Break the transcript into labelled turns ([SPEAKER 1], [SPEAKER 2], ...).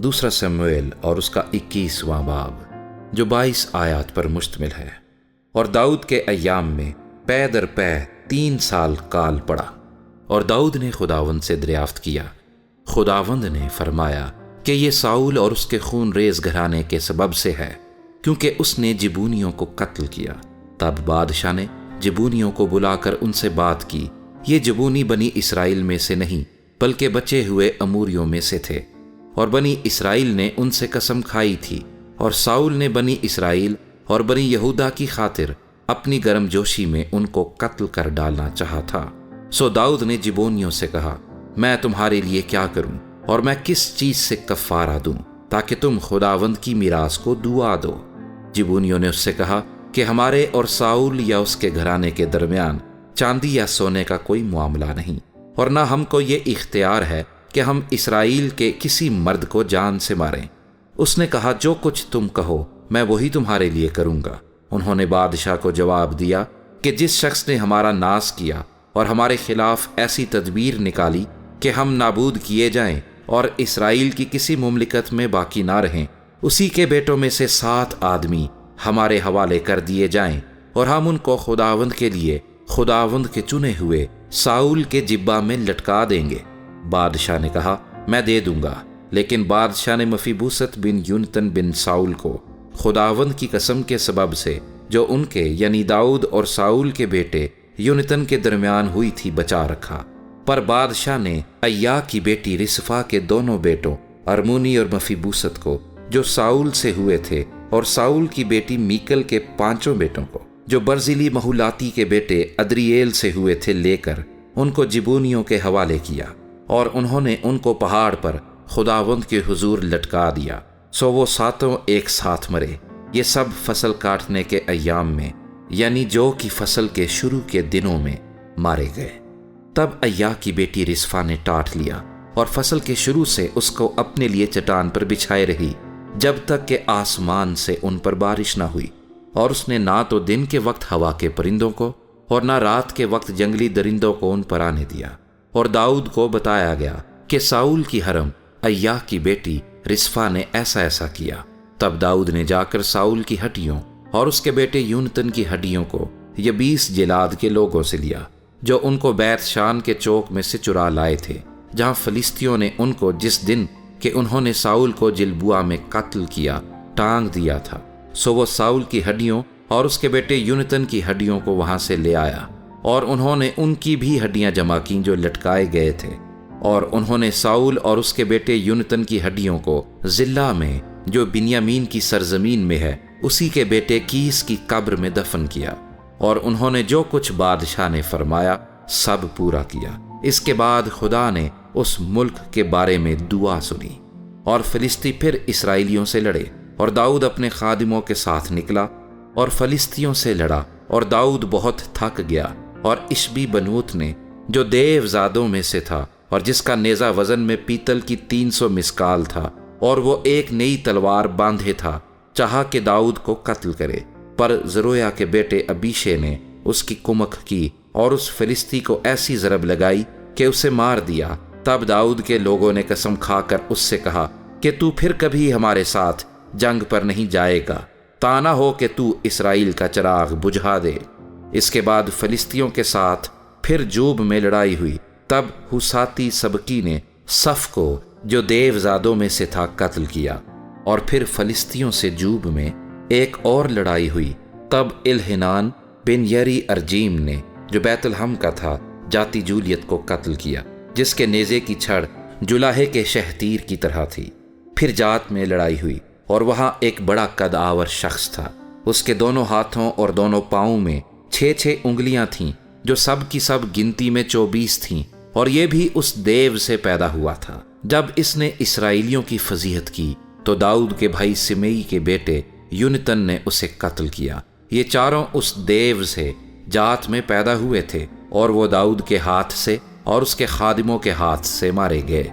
[SPEAKER 1] دوسرا سموئیل اور اس کا 21واں باب جو 22 آیات پر مشتمل ہے۔ اور داؤد کے ایام میں پے در پے 3 سال کال پڑا، اور داؤد نے خداوند سے دریافت کیا۔ خداوند نے فرمایا کہ یہ ساؤل اور اس کے خون ریز گھرانے کے سبب سے ہے، کیونکہ اس نے جبونیوں کو قتل کیا۔ تب بادشاہ نے جبونیوں کو بلا کر ان سے بات کی۔ یہ جبونی بنی اسرائیل میں سے نہیں بلکہ بچے ہوئے اموریوں میں سے تھے، اور بنی اسرائیل نے ان سے قسم کھائی تھی، اور ساؤل نے بنی اسرائیل اور بنی یہودا کی خاطر اپنی گرم جوشی میں ان کو قتل کر ڈالنا چاہا تھا۔ سو داؤد نے جبونیوں سے کہا، میں تمہارے لیے کیا کروں اور میں کس چیز سے کفارہ دوں تاکہ تم خداوند کی میراث کو دعا دو؟ جبونیوں نے اس سے کہا کہ ہمارے اور ساؤل یا اس کے گھرانے کے درمیان چاندی یا سونے کا کوئی معاملہ نہیں، اور نہ ہم کو یہ اختیار ہے کہ ہم اسرائیل کے کسی مرد کو جان سے ماریں۔ اس نے کہا، جو کچھ تم کہو میں وہی تمہارے لیے کروں گا۔ انہوں نے بادشاہ کو جواب دیا کہ جس شخص نے ہمارا ناس کیا اور ہمارے خلاف ایسی تدبیر نکالی کہ ہم نابود کیے جائیں اور اسرائیل کی کسی مملکت میں باقی نہ رہیں، اسی کے بیٹوں میں سے 7 آدمی ہمارے حوالے کر دیے جائیں، اور ہم ان کو خداوند کے لیے خداوند کے چنے ہوئے ساؤل کے جبہ میں لٹکا دیں گے۔ بادشاہ نے کہا، میں دے دوں گا۔ لیکن بادشاہ نے مفیبوست بن یونتن بن ساؤل کو خداوند کی قسم کے سبب سے جو ان کے یعنی داؤد اور ساؤل کے بیٹے یونتن کے درمیان ہوئی تھی بچا رکھا۔ پر بادشاہ نے ایا کی بیٹی رسفا کے دونوں بیٹوں ارمونی اور مفیبوست کو جو ساؤل سے ہوئے تھے، اور ساؤل کی بیٹی میکل کے 5 بیٹوں کو جو برزیلی مہولاتی کے بیٹے ادرییل سے ہوئے تھے لے کر ان کو جبونیوں کے حوالے کیا، اور انہوں نے ان کو پہاڑ پر خداوند کے حضور لٹکا دیا۔ سو وہ 7 ایک ساتھ مرے۔ یہ سب فصل کاٹنے کے ایام میں یعنی جو کی فصل کے شروع کے دنوں میں مارے گئے۔ تب ایا کی بیٹی رسفا نے ٹاٹ لیا اور فصل کے شروع سے اس کو اپنے لیے چٹان پر بچھائے رہی جب تک کہ آسمان سے ان پر بارش نہ ہوئی، اور اس نے نہ تو دن کے وقت ہوا کے پرندوں کو اور نہ رات کے وقت جنگلی درندوں کو ان پر آنے دیا۔ اور داؤد کو بتایا گیا کہ ساؤل کی حرم ایا کی بیٹی رسفا نے ایسا ایسا کیا۔ تب داؤد نے جا کر ساؤل کی ہڈیوں اور اس کے بیٹے یونتن کی ہڈیوں کو یبیس جلاد کے لوگوں سے لیا، جو ان کو بیت شان کے چوک میں سے چرا لائے تھے، جہاں فلسطینیوں نے ان کو جس دن کہ انہوں نے ساؤل کو جلبوا میں قتل کیا ٹانگ دیا تھا۔ سو وہ ساؤل کی ہڈیوں اور اس کے بیٹے یونتن کی ہڈیوں کو وہاں سے لے آیا، اور انہوں نے ان کی بھی ہڈیاں جمع کیں جو لٹکائے گئے تھے، اور انہوں نے ساؤل اور اس کے بیٹے یونتن کی ہڈیوں کو ضلع میں جو بنیامین کی سرزمین میں ہے اسی کے بیٹے کیس کی قبر میں دفن کیا۔ اور انہوں نے جو کچھ بادشاہ نے فرمایا سب پورا کیا۔ اس کے بعد خدا نے اس ملک کے بارے میں دعا سنی، اور فلسطی پھر اسرائیلیوں سے لڑے، اور داؤد اپنے خادموں کے ساتھ نکلا اور فلسطینیوں سے لڑا، اور داؤد بہت تھک گیا۔ اور اشبی بنوت نے جو دیو زادوں میں سے تھا اور جس کا نیزہ وزن میں پیتل کی 300 مسکال تھا، اور وہ ایک نئی تلوار باندھے تھا، چاہا کہ داؤد کو قتل کرے، پر زرویا کے بیٹے ابیشے نے اس کی کمک کی اور اس فلسطی کو ایسی ضرب لگائی کہ اسے مار دیا۔ تب داؤد کے لوگوں نے قسم کھا کر اس سے کہا کہ تو پھر کبھی ہمارے ساتھ جنگ پر نہیں جائے گا، تا نہ ہو کہ تو اسرائیل کا چراغ بجھا دے۔ اس کے بعد فلسطینیوں کے ساتھ پھر جوب میں لڑائی ہوئی۔ تب حساتی سبکی نے صف کو جو دیو زادوں میں سے تھا قتل کیا، اور پھر فلسطینیوں سے جوب میں ایک اور لڑائی ہوئی۔ تب الحنان بن یری ارجیم نے جو بیت الحم کا تھا جاتی جولیت کو قتل کیا، جس کے نیزے کی چھڑ جلاہے کے شہتیر کی طرح تھی۔ پھر جات میں لڑائی ہوئی، اور وہاں ایک بڑا قد آور شخص تھا، اس کے دونوں ہاتھوں اور دونوں پاؤں میں 6 انگلیاں تھیں، جو سب کی سب گنتی میں 24 تھیں، اور یہ بھی اس دیو سے پیدا ہوا تھا۔ جب اس نے اسرائیلیوں کی فضیحت کی تو داؤد کے بھائی سمیئی کے بیٹے یونتن نے اسے قتل کیا۔ یہ چاروں اس دیو سے جات میں پیدا ہوئے تھے، اور وہ داؤد کے ہاتھ سے اور اس کے خادموں کے ہاتھ سے مارے گئے۔